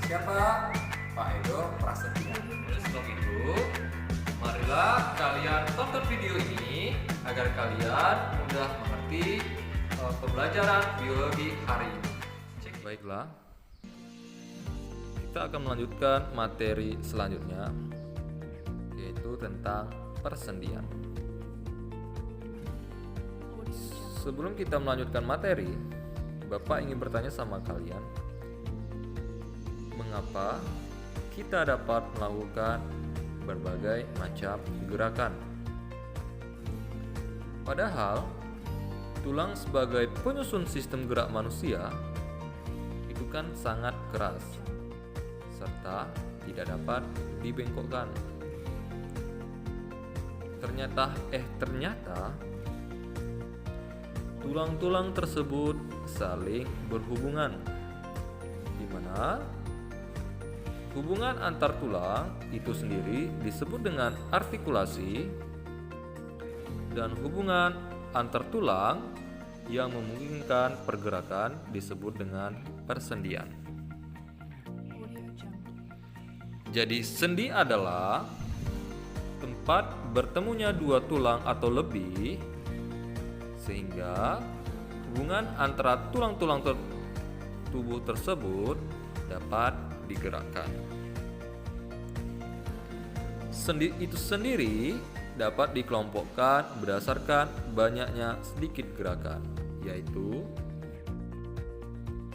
Siapa? Pak Edo Prasetya. Sebelum itu, marilah kalian tonton video ini agar kalian mudah mengerti pembelajaran biologi hari ini. Baiklah, kita akan melanjutkan materi selanjutnya, yaitu tentang persendian. Sebelum kita melanjutkan materi, Bapak ingin bertanya sama kalian, mengapa kita dapat melakukan berbagai macam gerakan? Padahal, tulang sebagai penyusun sistem gerak manusia itu kan sangat keras, serta tidak dapat dibengkokkan. Ternyata tulang-tulang tersebut saling berhubungan, di mana hubungan antar tulang itu sendiri disebut dengan artikulasi, dan hubungan antar tulang yang memungkinkan pergerakan disebut dengan persendian. Jadi sendi adalah tempat bertemunya dua tulang atau lebih, sehingga hubungan antara tulang-tulang tubuh tersebut dapat digerakkan. Sendi itu sendiri dapat dikelompokkan berdasarkan banyaknya sedikit gerakan, yaitu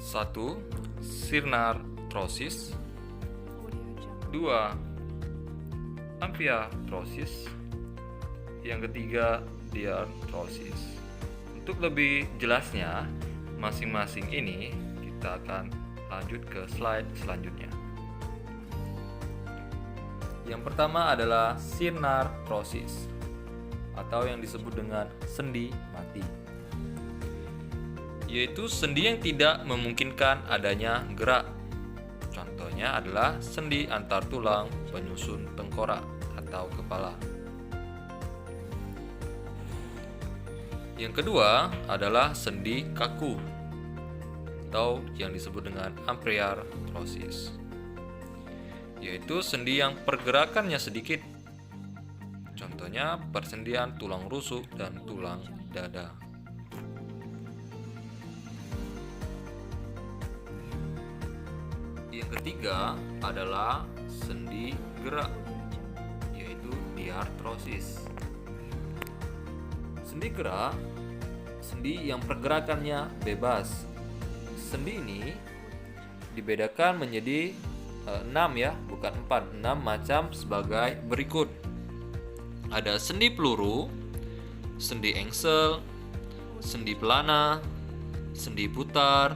1. Synarthrosis, 2. Amfiarthrosis, yang ketiga diarthrosis. Untuk lebih jelasnya masing-masing ini kita akan lanjut ke slide selanjutnya. Yang pertama adalah synarthrosis atau yang disebut dengan sendi mati, yaitu sendi yang tidak memungkinkan adanya gerak. Contohnya adalah sendi antar tulang penyusun tengkorak atau kepala. Yang kedua adalah sendi kaku atau yang disebut dengan amfiarthrosis, yaitu sendi yang pergerakannya sedikit. Contohnya persendian tulang rusuk dan tulang dada. Yang ketiga adalah sendi gerak, yaitu diarthrosis. Sendi gerak, sendi yang pergerakannya bebas. Sendi ini dibedakan menjadi 6 ya, bukan 4, 6 macam sebagai berikut. Ada sendi peluru, sendi engsel, sendi pelana, sendi putar,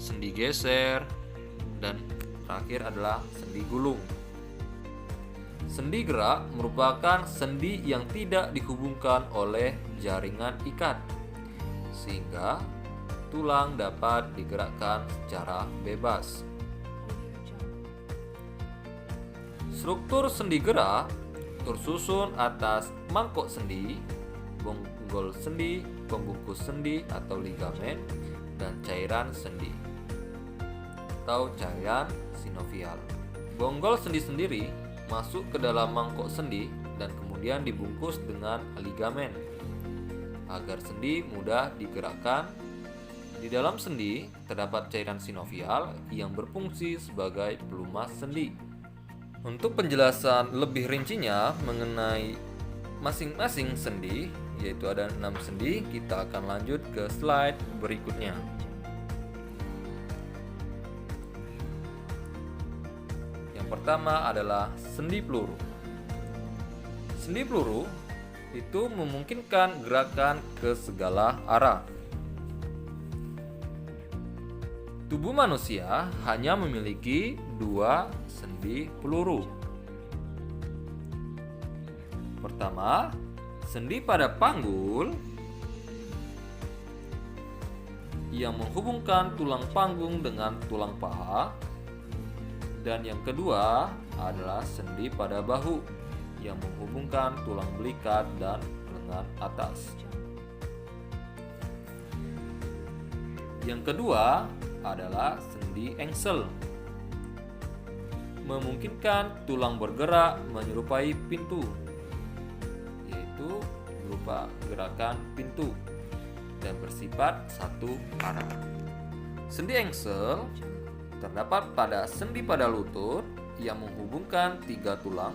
sendi geser, dan terakhir adalah sendi gulung. Sendi gerak merupakan sendi yang tidak dihubungkan oleh jaringan ikat, sehingga tulang dapat digerakkan secara bebas. Struktur sendi gerak tersusun atas mangkok sendi, bonggol sendi, pembungkus sendi atau ligamen, dan cairan sendi atau cairan sinovial. Bonggol sendi sendiri masuk ke dalam mangkok sendi dan kemudian dibungkus dengan ligamen agar sendi mudah digerakkan. Di dalam sendi terdapat cairan sinovial yang berfungsi sebagai pelumas sendi. Untuk penjelasan lebih rincinya mengenai masing-masing sendi, yaitu ada 6 sendi, kita akan lanjut ke slide berikutnya. Yang pertama adalah sendi peluru. Sendi peluru itu memungkinkan gerakan ke segala arah. Tubuh manusia hanya memiliki 2 sendi peluru. Pertama, sendi pada panggul yang menghubungkan tulang panggung dengan tulang paha. Dan yang kedua adalah sendi pada bahu yang menghubungkan tulang belikat dan lengan atas. Yang kedua adalah sendi engsel memungkinkan tulang bergerak menyerupai pintu, yaitu berupa gerakan pintu dan bersifat satu arah. Sendi engsel terdapat pada sendi pada lutut yang menghubungkan 3 tulang,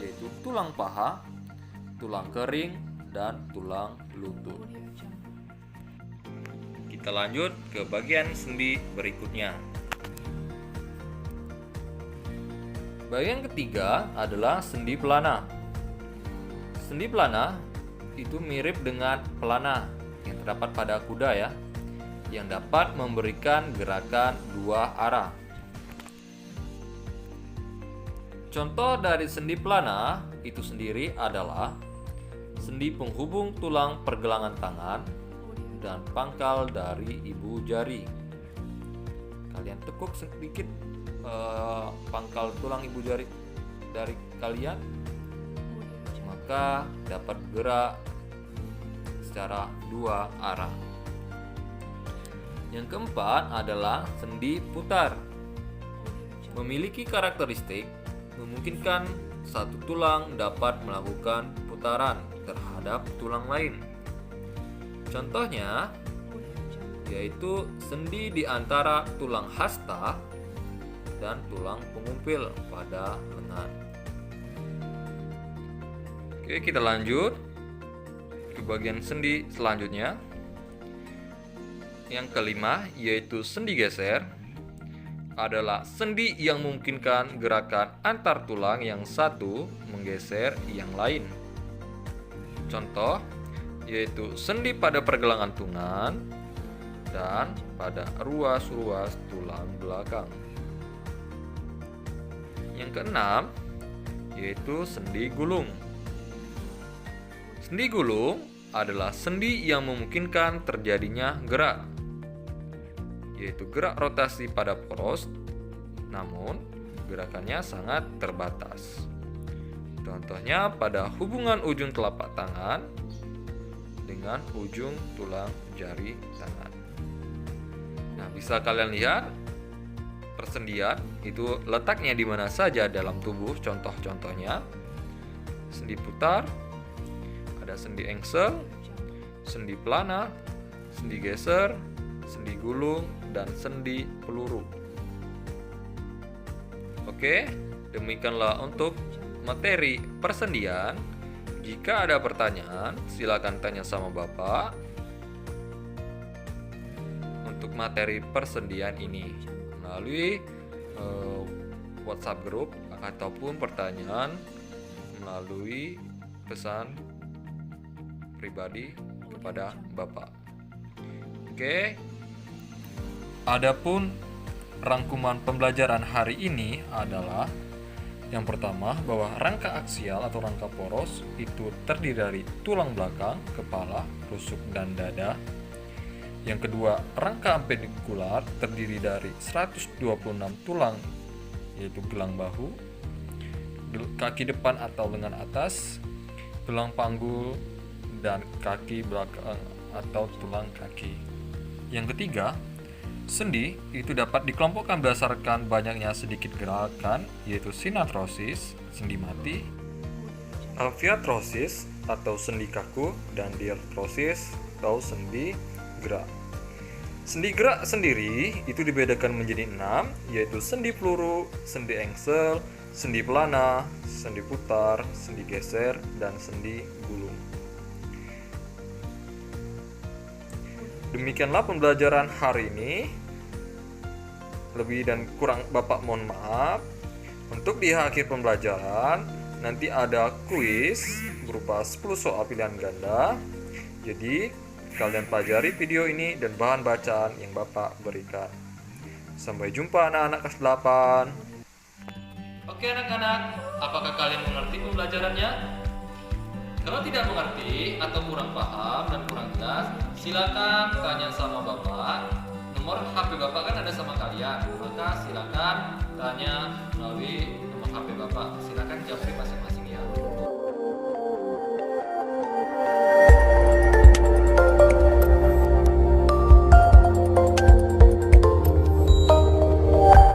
yaitu tulang paha, tulang kering, dan tulang lutut. Kita lanjut ke bagian sendi berikutnya. Bagian ketiga adalah sendi pelana. Sendi pelana itu mirip dengan pelana yang terdapat pada kuda ya, yang dapat memberikan gerakan 2 arah. Contoh dari sendi pelana itu sendiri adalah sendi penghubung tulang pergelangan tangan dan pangkal dari ibu jari. Kalian tekuk sedikit pangkal tulang ibu jari dari kalian, maka dapat bergerak secara 2 arah. Yang keempat adalah sendi putar. Memiliki karakteristik memungkinkan satu tulang dapat melakukan putaran terhadap tulang lain. Contohnya yaitu sendi di antara tulang hasta dan tulang pengumpil pada lengan. Oke, kita lanjut ke bagian sendi selanjutnya. Yang kelima yaitu sendi geser, adalah sendi yang memungkinkan gerakan antar tulang yang satu menggeser yang lain. Contoh yaitu sendi pada pergelangan tangan dan pada ruas-ruas tulang belakang. Yang keenam yaitu sendi gulung. Sendi gulung adalah sendi yang memungkinkan terjadinya gerak, yaitu gerak rotasi pada poros, namun gerakannya sangat terbatas. Contohnya pada hubungan ujung telapak tangan dengan ujung tulang jari tangan. Nah, bisa kalian lihat persendian itu letaknya di mana saja dalam tubuh. Contoh-contohnya sendi putar, ada sendi engsel, sendi pelana, sendi geser, sendi gulung, dan sendi peluru. Oke, demikianlah untuk materi persendian. Jika ada pertanyaan, silakan tanya sama Bapak untuk materi persendian ini melalui WhatsApp group ataupun pertanyaan melalui pesan pribadi kepada Bapak. Oke. Adapun rangkuman pembelajaran hari ini adalah yang pertama, bahwa rangka aksial atau rangka poros itu terdiri dari tulang belakang, kepala, rusuk, dan dada. Yang kedua, rangka apendikular terdiri dari 126 tulang, yaitu gelang bahu, kaki depan atau lengan atas, tulang panggul, dan kaki belakang atau tulang kaki. Yang ketiga, sendi itu dapat dikelompokkan berdasarkan banyaknya sedikit gerakan, yaitu sinartrosis, sendi mati, amfiartrosis atau sendi kaku, dan diartrosis atau sendi gerak. Sendi gerak sendiri itu dibedakan menjadi 6, yaitu sendi peluru, sendi engsel, sendi pelana, sendi putar, sendi geser, dan sendi gulung. Demikianlah pembelajaran hari ini. Lebih dan kurang Bapak mohon maaf. Untuk di akhir pembelajaran nanti ada kuis berupa 10 soal pilihan ganda. Jadi kalian pelajari video ini dan bahan bacaan yang Bapak berikan. Sampai jumpa anak-anak kelas 8. Oke anak-anak, apakah kalian mengerti pembelajarannya? Kalau tidak mengerti atau kurang paham dan kurang jelas, silakan tanya sama Bapak. Nomor HP Bapak kan ada sama kalian, maka silakan tanya melalui nomor HP Bapak. Silakan jawab masing-masing.